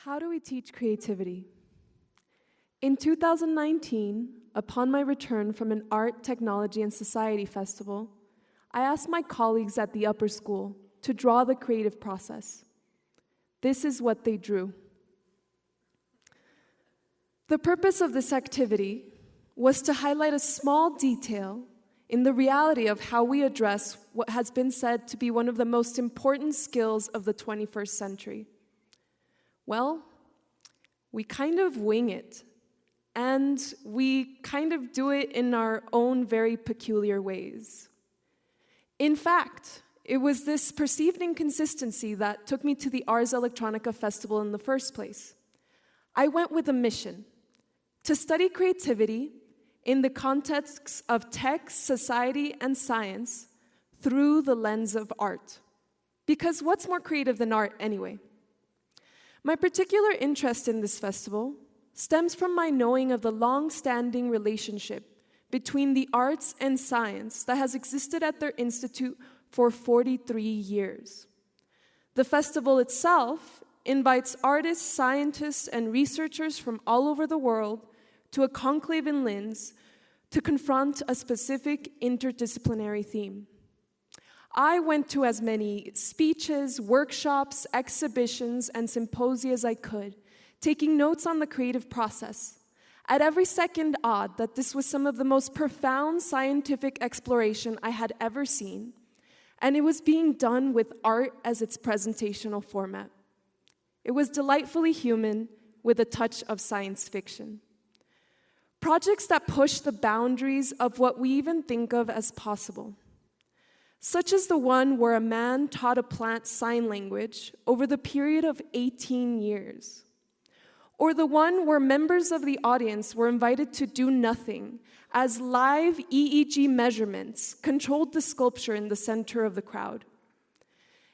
How do we teach creativity? In 2019, upon my return from an Art, Technology, and Society festival, I asked my colleagues at the upper school to draw the creative process. This is what they drew. The purpose of this activity was to highlight a small detail in the reality of how we address what has been said to be one of the most important skills of the 21st century. Well, we kind of wing it, and we kind of do it in our own very peculiar ways. In fact, it was this perceived inconsistency that took me to the Ars Electronica Festival in the first place. I went with a mission: to study creativity in the context of tech, society, and science through the lens of art. Because what's more creative than art anyway? My particular interest in this festival stems from my knowing of the long-standing relationship between the arts and science that has existed at their institute for 43 years. The festival itself invites artists, scientists, and researchers from all over the world to a conclave in Linz to confront a specific interdisciplinary theme. I went to as many speeches, workshops, exhibitions, and symposia as I could, taking notes on the creative process. At every second odd that this was some of the most profound scientific exploration I had ever seen, and it was being done with art as its presentational format. It was delightfully human with a touch of science fiction. Projects that push the boundaries of what we even think of as possible, such as the one where a man taught a plant sign language over the period of 18 years. Or the one where members of the audience were invited to do nothing as live EEG measurements controlled the sculpture in the center of the crowd.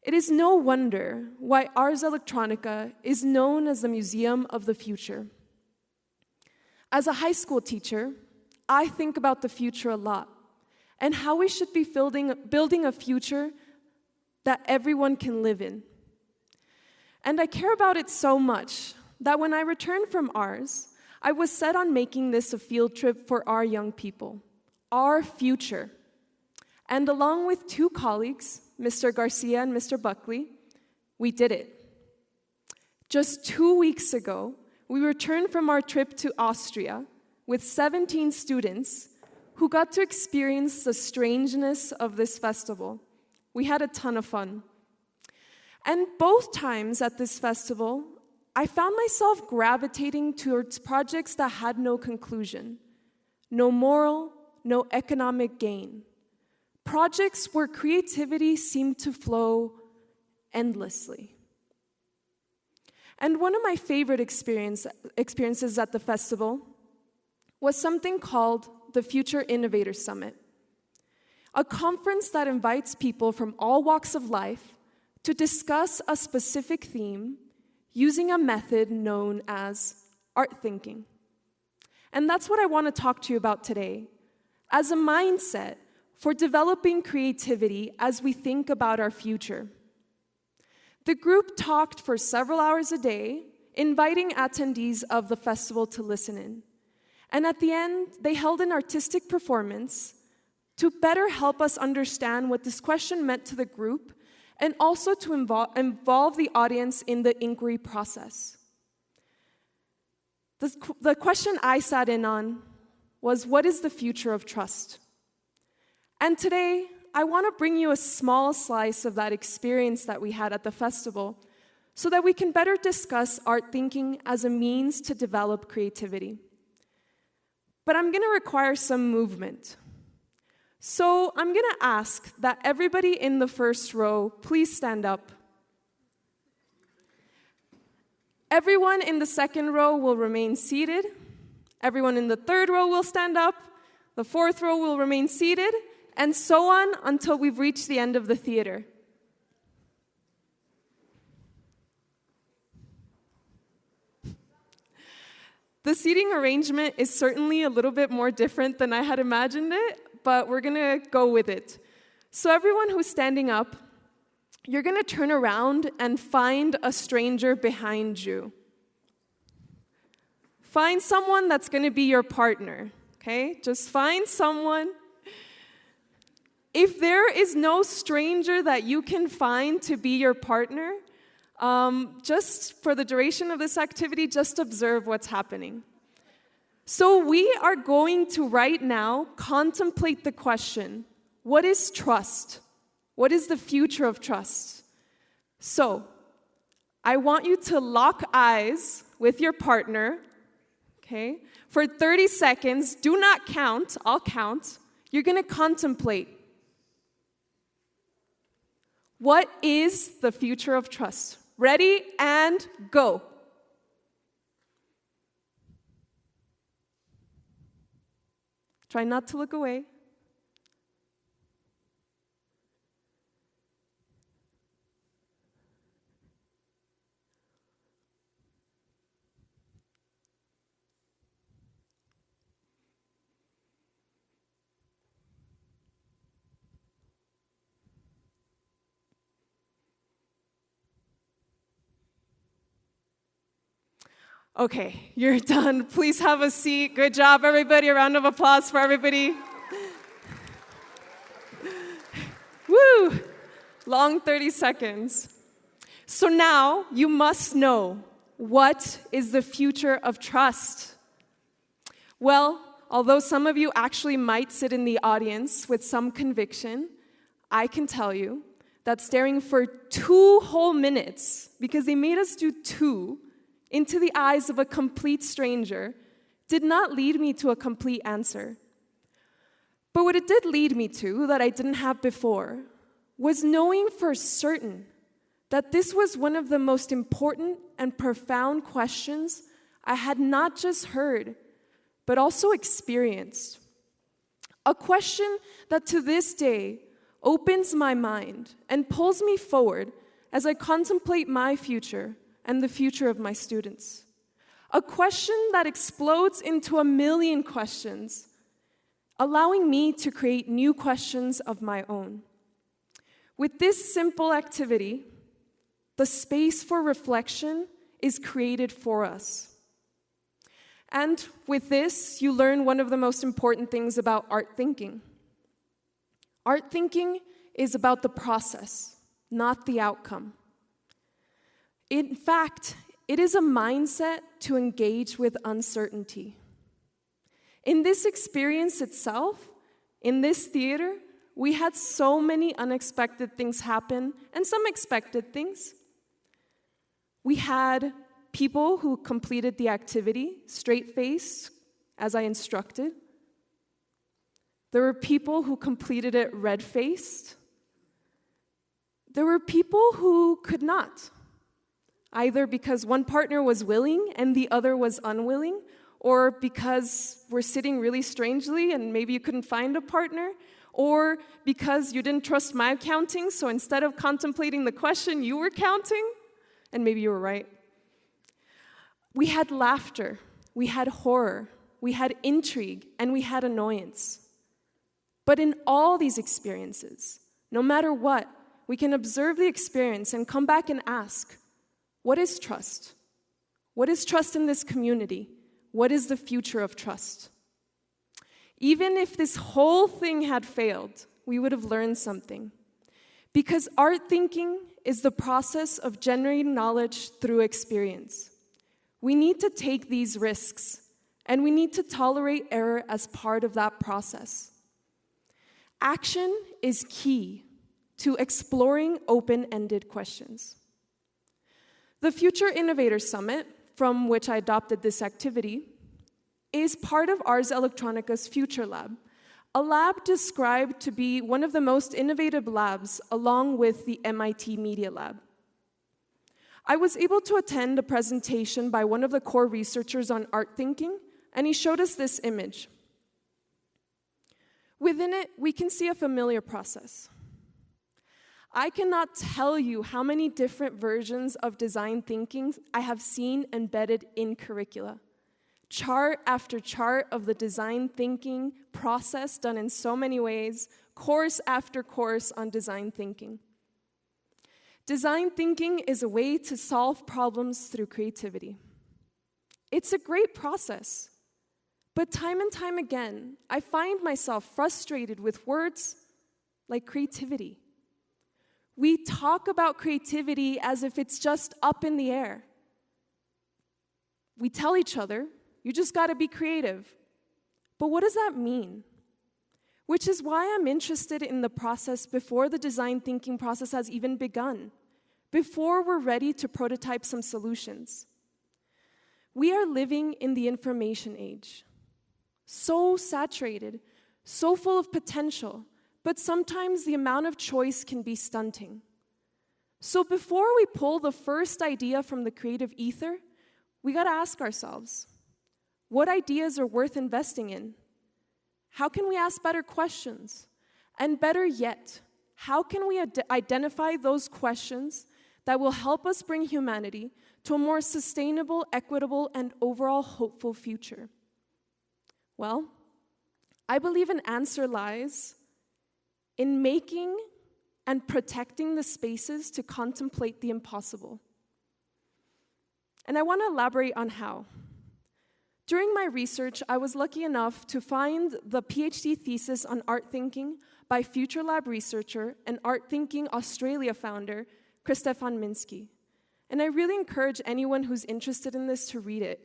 It is no wonder why Ars Electronica is known as the Museum of the Future. As a high school teacher, I think about the future a lot and how we should be building a future that everyone can live in. And I care about it so much that when I returned from Ars, I was set on making this a field trip for our young people, our future. And along with two colleagues, Mr. Garcia and Mr. Buckley, we did it. Just 2 weeks ago, we returned from our trip to Austria with 17 students who got to experience the strangeness of this festival. We had a ton of fun. And both times at this festival, I found myself gravitating towards projects that had no conclusion, no moral, no economic gain. Projects where creativity seemed to flow endlessly. And one of my favorite experiences at the festival was something called the Future Innovator Summit, a conference that invites people from all walks of life to discuss a specific theme using a method known as art thinking. And that's what I want to talk to you about today, as a mindset for developing creativity as we think about our future. The group talked for several hours a day, inviting attendees of the festival to listen in. And at the end, they held an artistic performance to better help us understand what this question meant to the group and also to involve the audience in the inquiry process. The question I sat in on was, what is the future of trust? And today, I want to bring you a small slice of that experience that we had at the festival so that we can better discuss art thinking as a means to develop creativity. But I'm going to require some movement. So I'm going to ask that everybody in the first row please stand up. Everyone in the second row will remain seated. Everyone in the third row will stand up. The fourth row will remain seated, and so on until we've reached the end of the theater. The seating arrangement is certainly a little bit more different than I had imagined it, but we're going to go with it. So everyone who's standing up, you're going to turn around and find a stranger behind you. Find someone that's going to be your partner, okay? Just find someone. If there is no stranger that you can find to be your partner, just for the duration of this activity, just observe what's happening. So we are going to right now contemplate the question, what is trust? What is the future of trust? So, I want you to lock eyes with your partner, okay? For 30 seconds, do not count, I'll count. You're going to contemplate. What is the future of trust? Ready and go. Try not to look away. Okay, you're done. Please have a seat. Good job, everybody. A round of applause for everybody. Woo! Long 30 seconds. So now you must know, what is the future of trust? Well, although some of you actually might sit in the audience with some conviction, I can tell you that staring for 2 whole minutes, because they made us do 2, into the eyes of a complete stranger, did not lead me to a complete answer. But what it did lead me to, that I didn't have before, was knowing for certain that this was one of the most important and profound questions I had not just heard, but also experienced. A question that to this day opens my mind and pulls me forward as I contemplate my future and the future of my students. A question that explodes into a million questions, allowing me to create new questions of my own. With this simple activity, the space for reflection is created for us. And with this, you learn one of the most important things about art thinking. Art thinking is about the process, not the outcome. In fact, it is a mindset to engage with uncertainty. In this experience itself, in this theater, we had so many unexpected things happen, and some expected things. We had people who completed the activity straight-faced, as I instructed. There were people who completed it red-faced. There were people who could not, either because one partner was willing and the other was unwilling, or because we're sitting really strangely and maybe you couldn't find a partner, or because you didn't trust my counting, so instead of contemplating the question, you were counting, and maybe you were right. We had laughter, we had horror, we had intrigue, and we had annoyance. But in all these experiences, no matter what, we can observe the experience and come back and ask, what is trust? What is trust in this community? What is the future of trust? Even if this whole thing had failed, we would have learned something. Because art thinking is the process of generating knowledge through experience. We need to take these risks, and we need to tolerate error as part of that process. Action is key to exploring open-ended questions. The Future Innovator Summit, from which I adopted this activity, is part of Ars Electronica's Future Lab, a lab described to be one of the most innovative labs along with the MIT Media Lab. I was able to attend a presentation by one of the core researchers on art thinking, and he showed us this image. Within it, we can see a familiar process. I cannot tell you how many different versions of design thinking I have seen embedded in curricula. Chart after chart of the design thinking process done in so many ways, course after course on design thinking. Design thinking is a way to solve problems through creativity. It's a great process. But time and time again, I find myself frustrated with words like creativity. We talk about creativity as if it's just up in the air. We tell each other, you just gotta be creative. But what does that mean? Which is why I'm interested in the process before the design thinking process has even begun, before we're ready to prototype some solutions. We are living in the information age. So saturated, so full of potential, but sometimes the amount of choice can be stunting. So before we pull the first idea from the creative ether, we gotta ask ourselves, what ideas are worth investing in? How can we ask better questions? And better yet, how can we identify those questions that will help us bring humanity to a more sustainable, equitable, and overall hopeful future? Well, I believe an answer lies in making and protecting the spaces to contemplate the impossible. And I want to elaborate on how. During my research, I was lucky enough to find the PhD thesis on art thinking by Future Lab researcher and Art Thinking Australia founder, Kristefan Minsky. And I really encourage anyone who's interested in this to read it.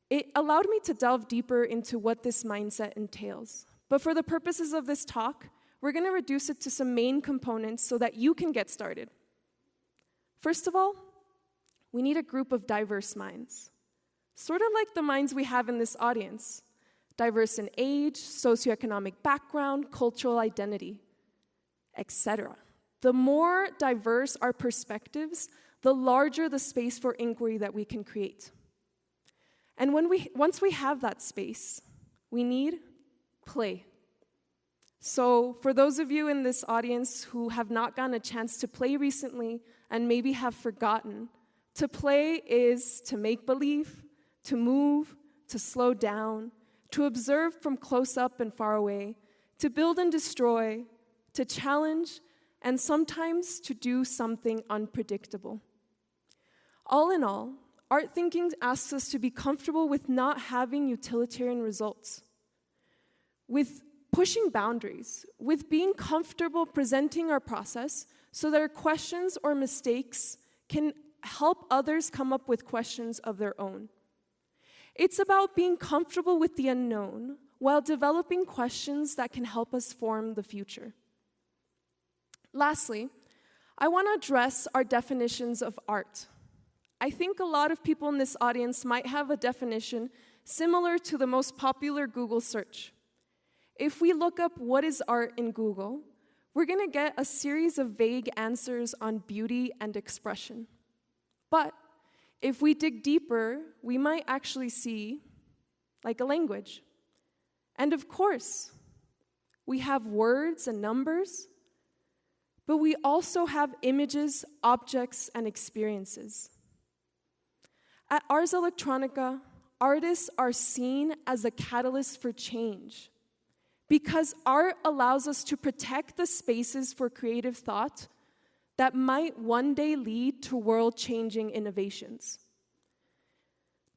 It allowed me to delve deeper into what this mindset entails. But for the purposes of this talk, we're going to reduce it to some main components so that you can get started. First of all, we need a group of diverse minds. Sort of like the minds we have in this audience. Diverse in age, socioeconomic background, cultural identity, etc. The more diverse our perspectives, the larger the space for inquiry that we can create. And once we have that space, we need play. So for those of you in this audience who have not gotten a chance to play recently and maybe have forgotten, to play is to make believe, to move, to slow down, to observe from close up and far away, to build and destroy, to challenge, and sometimes to do something unpredictable. All in all, art thinking asks us to be comfortable with not having utilitarian results, with pushing boundaries, with being comfortable presenting our process so that our questions or mistakes can help others come up with questions of their own. It's about being comfortable with the unknown while developing questions that can help us form the future. Lastly, I want to address our definitions of art. I think a lot of people in this audience might have a definition similar to the most popular Google search. If we look up what is art in Google, we're going to get a series of vague answers on beauty and expression. But if we dig deeper, we might actually see like a language. And of course, we have words and numbers, but we also have images, objects, and experiences. At Ars Electronica, artists are seen as a catalyst for change because art allows us to protect the spaces for creative thought that might one day lead to world-changing innovations.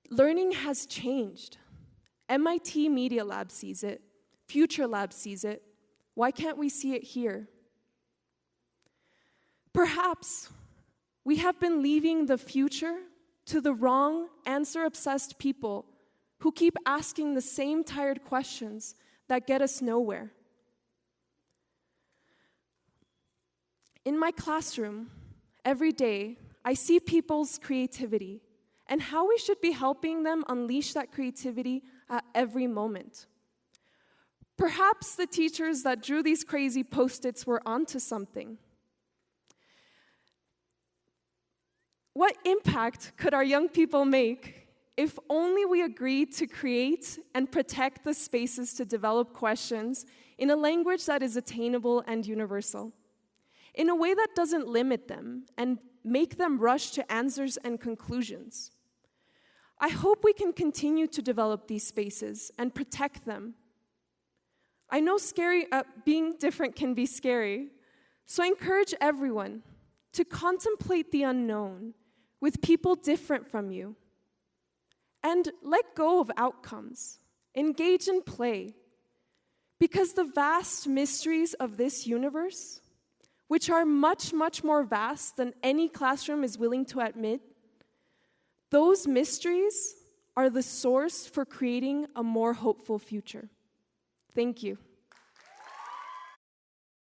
Learning has changed. MIT Media Lab sees it. Future Lab sees it. Why can't we see it here? Perhaps we have been leaving the future to the wrong, answer-obsessed people who keep asking the same tired questions that get us nowhere. In my classroom, every day, I see people's creativity and how we should be helping them unleash that creativity at every moment. Perhaps the teachers that drew these crazy Post-its were onto something. What impact could our young people make if only we agreed to create and protect the spaces to develop questions in a language that is attainable and universal, in a way that doesn't limit them and make them rush to answers and conclusions? I hope we can continue to develop these spaces and protect them. I know being different can be scary, so I encourage everyone to contemplate the unknown with people different from you. And let go of outcomes. Engage in play. Because the vast mysteries of this universe, which are much, much more vast than any classroom is willing to admit, those mysteries are the source for creating a more hopeful future. Thank you.